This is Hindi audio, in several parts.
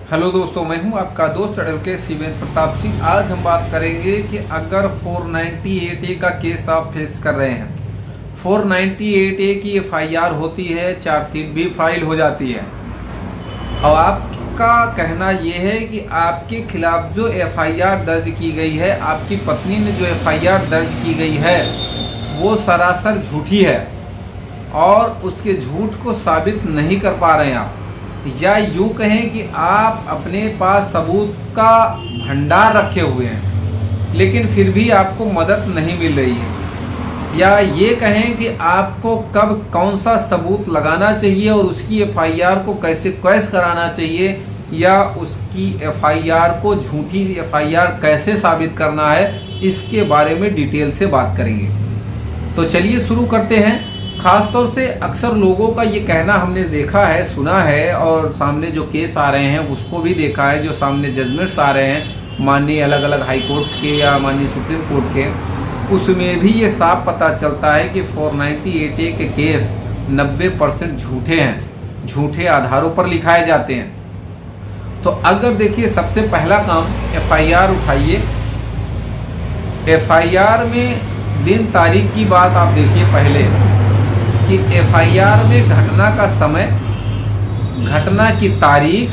हेलो दोस्तों, मैं हूं आपका दोस्त एडवोकेट शिवेंद्र प्रताप सिंह। आज हम बात करेंगे कि अगर 498A का केस आप फेस कर रहे हैं, 498A की एफआईआर होती है, चार्जशीट भी फाइल हो जाती है और आपका कहना यह है कि आपके खिलाफ जो एफआईआर दर्ज की गई है, आपकी पत्नी ने जो एफआईआर दर्ज की गई है वो सरासर झूठी है और उसके झूठ को साबित नहीं कर पा रहे हैं आप, या यूँ कहें कि आप अपने पास सबूत का भंडार रखे हुए हैं लेकिन फिर भी आपको मदद नहीं मिल रही है, या ये कहें कि आपको कब कौन सा सबूत लगाना चाहिए और उसकी एफआईआर को कैसे कैश कराना चाहिए, या उसकी एफआईआर को झूठी एफआईआर कैसे साबित करना है, इसके बारे में डिटेल से बात करेंगे। तो चलिए शुरू करते हैं। ख़ासतौर से अक्सर लोगों का ये कहना हमने देखा है, सुना है, और सामने जो केस आ रहे हैं उसको भी देखा है, जो सामने जजमेंट्स आ रहे हैं माननीय अलग अलग हाई कोर्ट्स के या माननीय सुप्रीम कोर्ट के, उसमें भी ये साफ पता चलता है कि 498A के केस 90% झूठे हैं, झूठे आधारों पर लिखाए जाते हैं। तो अगर देखिए, सबसे पहला काम एफआईआर उठाइए। एफआईआर में दिन तारीख की बात आप देखिए पहले कि एफआईआर में घटना का समय, घटना की तारीख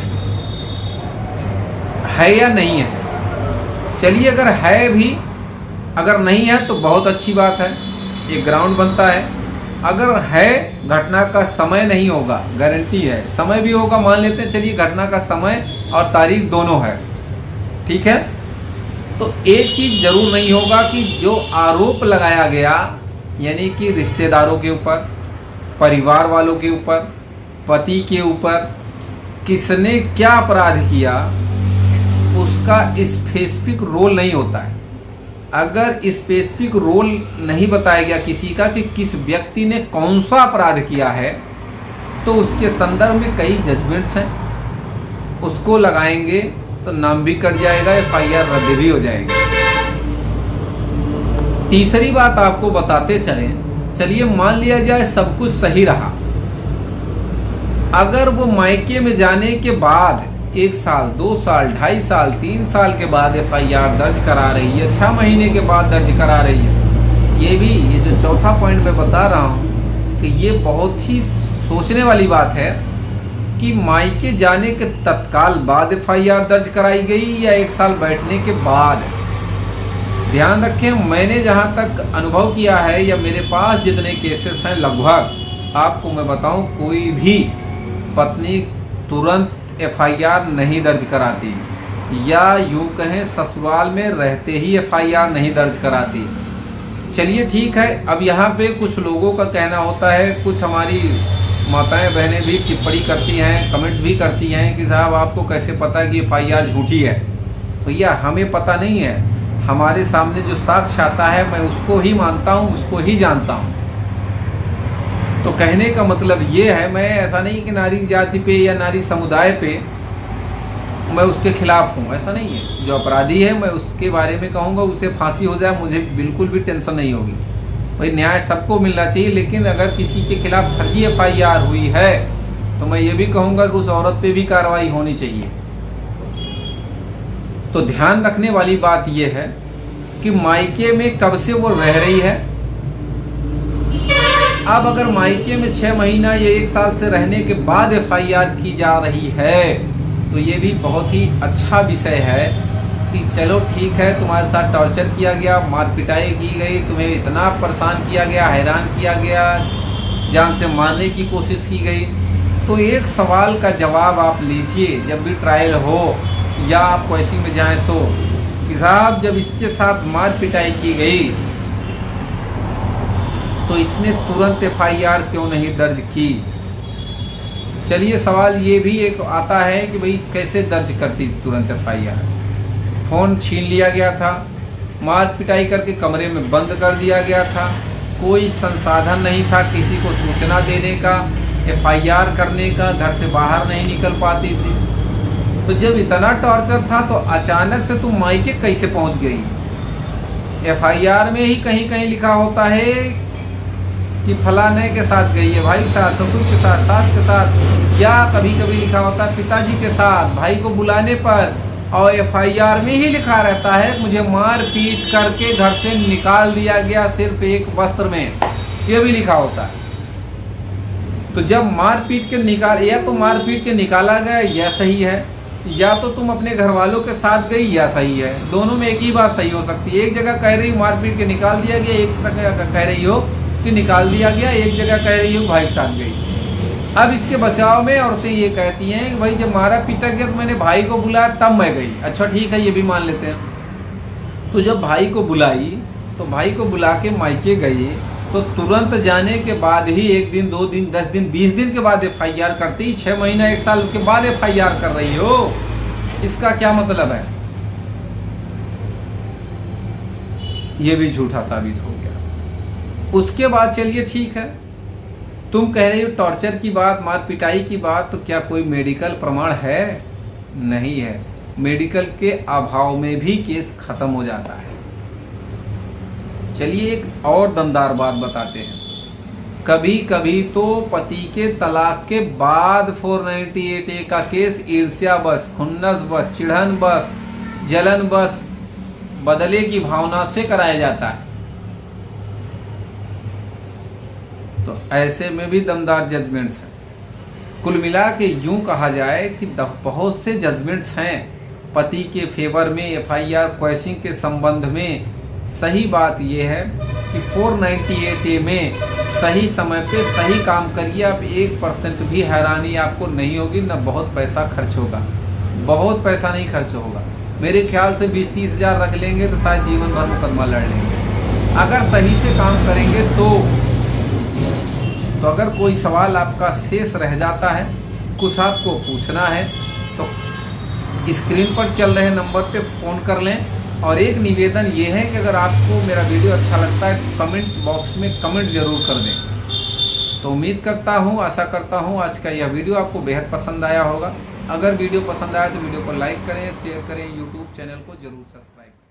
है या नहीं है। चलिए, अगर है भी, अगर नहीं है तो बहुत अच्छी बात है, एक ग्राउंड बनता है। अगर है, घटना का समय नहीं होगा, गारंटी है, समय भी होगा मान लेते हैं, चलिए घटना का समय और तारीख दोनों है, ठीक है। तो एक चीज़ जरूर नहीं होगा कि जो आरोप लगाया गया, यानी कि रिश्तेदारों के ऊपर, परिवार वालों के ऊपर, पति के ऊपर किसने क्या अपराध किया, उसका स्पेसिफिक रोल नहीं होता है। अगर स्पेसिफिक रोल नहीं बताया गया किसी का कि किस व्यक्ति ने कौन सा अपराध किया है, तो उसके संदर्भ में कई जजमेंट्स हैं, उसको लगाएंगे तो नाम भी कट जाएगा, एफआईआर रद्द भी हो जाएगी। तीसरी बात आपको बताते चलिए मान लिया जाए सब कुछ सही रहा, अगर वो मायके में जाने के बाद 1 साल, 2 साल, 2.5 साल, 3 साल के बाद एफआईआर दर्ज करा रही है, 6 महीने के बाद दर्ज करा रही है, ये जो चौथा पॉइंट मैं बता रहा हूँ कि ये बहुत ही सोचने वाली बात है कि मायके जाने के तत्काल बाद एफआईआर दर्ज कराई गई या 1 साल बैठने के बाद। ध्यान रखें, मैंने जहां तक अनुभव किया है या मेरे पास जितने केसेस हैं, लगभग आपको मैं बताऊं, कोई भी पत्नी तुरंत एफआईआर नहीं दर्ज कराती, या यूं कहें ससुराल में रहते ही एफआईआर नहीं दर्ज कराती। चलिए ठीक है, अब यहाँ पे कुछ लोगों का कहना होता है, कुछ हमारी माताएं बहनें भी टिप्पणी करती हैं, कमेंट भी करती हैं कि साहब आपको कैसे पता है कि एफआईआर झूठी है। भैया हमें पता नहीं है, हमारे सामने जो साक्ष्य आता है मैं उसको ही मानता हूँ, उसको ही जानता हूँ। तो कहने का मतलब ये है, मैं ऐसा नहीं कि नारी जाति पे या नारी समुदाय पे मैं उसके खिलाफ हूँ, ऐसा नहीं है। जो अपराधी है मैं उसके बारे में कहूँगा उसे फांसी हो जाए, मुझे बिल्कुल भी टेंशन नहीं होगी। भाई न्याय सबको मिलना चाहिए, लेकिन अगर किसी के खिलाफ फर्जी एफआईआर हुई है तो मैं ये भी कहूँगा कि उस औरत पे भी कार्रवाई होनी चाहिए। तो ध्यान रखने वाली बात यह है कि मायके में कब से वो रह रही है। अब अगर मायके में 6 महीना या 1 साल से रहने के बाद एफआईआर की जा रही है तो ये भी बहुत ही अच्छा विषय है कि चलो ठीक है, तुम्हारे साथ टॉर्चर किया गया, मार पिटाई की गई, तुम्हें इतना परेशान किया गया, हैरान किया गया, जान से मारने की कोशिश की गई। तो एक सवाल का जवाब आप लीजिए जब भी ट्रायल हो या आप क्वेश्चन में जाएं तो, कि साहब जब इसके साथ मार पिटाई की गई तो इसने तुरंत एफआईआर क्यों नहीं दर्ज की। चलिए सवाल ये भी एक आता है कि भाई कैसे दर्ज करती तुरंत एफआईआर। फ़ोन छीन लिया गया था, मार पिटाई करके कमरे में बंद कर दिया गया था, कोई संसाधन नहीं था किसी को सूचना देने का, एफआईआर करने का, घर से बाहर नहीं निकल पाती थी। तो जब इतना टॉर्चर था तो अचानक से तुम मायके कैसे पहुंच गई। एफआईआर में ही कहीं कहीं लिखा होता है कि फलाने के साथ गई है, भाई के साथ, ससुर के साथ, सास के साथ, या कभी कभी लिखा होता है पिताजी के साथ, भाई को बुलाने पर, और एफआईआर में ही लिखा रहता है मुझे मार पीट करके घर से निकाल दिया गया सिर्फ एक वस्त्र में, ये भी लिखा होता है। तो जब मार पीट के या तो मार पीट के निकाला गया यह सही है, या तो तुम अपने घर वालों के साथ गई या सही है। दोनों में एक ही बात सही हो सकती है। एक जगह कह रही हो मार पीट के निकाल दिया गया, एक जगह कह रही हो कि निकाल दिया गया, एक जगह कह रही हो भाई के साथ गई। अब इसके बचाव में औरतें ये कहती हैं कि भाई जब मारा पीटा गया तो मैंने भाई को बुलाया तब मैं गई। अच्छा ठीक है, ये भी मान लेते हैं। तो जब भाई को बुलाई तो भाई को बुला के मायके गई तो तुरंत जाने के बाद ही 1 दिन 2 दिन 10 दिन 20 दिन के बाद एफआईआर करती, 6 महीना 1 साल के बाद एफआईआर कर रही हो, इसका क्या मतलब है? ये भी झूठा साबित हो गया। उसके बाद चलिए ठीक है, तुम कह रही हो टॉर्चर की बात, मार पिटाई की बात, तो क्या कोई मेडिकल प्रमाण है? नहीं है। मेडिकल के अभाव में भी केस खत्म हो जाता है। चलिए एक और दमदार बात बताते हैं। कभी कभी तो पति के तलाक के बाद 498A का केस ईर्ष्या बस, खुन्नस बस, चिढ़न बस, जलन बस, बदले की भावना से कराया जाता है। तो ऐसे में भी दमदार जजमेंट्स हैं। कुल मिला के यूं कहा जाए कि बहुत से जजमेंट्स हैं पति के फेवर में, एफआईआर क्वेशिंग के संबंध में। सही बात यह है कि 498A में सही समय पे सही काम करिए, आप 1% भी हैरानी आपको नहीं होगी, न बहुत पैसा खर्च होगा। बहुत पैसा नहीं खर्च होगा, मेरे ख्याल से 20-30 हज़ार रख लेंगे तो शायद जीवन भर मुकदमा लड़ लेंगे अगर सही से काम करेंगे तो अगर कोई सवाल आपका शेष रह जाता है, कुछ आपको पूछना है, तो स्क्रीन पर चल रहे नंबर पे फ़ोन कर लें। और एक निवेदन ये है कि अगर आपको मेरा वीडियो अच्छा लगता है तो कमेंट बॉक्स में कमेंट ज़रूर कर दें। तो उम्मीद करता हूँ, आशा करता हूँ आज का यह वीडियो आपको बेहद पसंद आया होगा। अगर वीडियो पसंद आया तो वीडियो को लाइक करें, शेयर करें, यूट्यूब चैनल को ज़रूर सब्सक्राइब करें।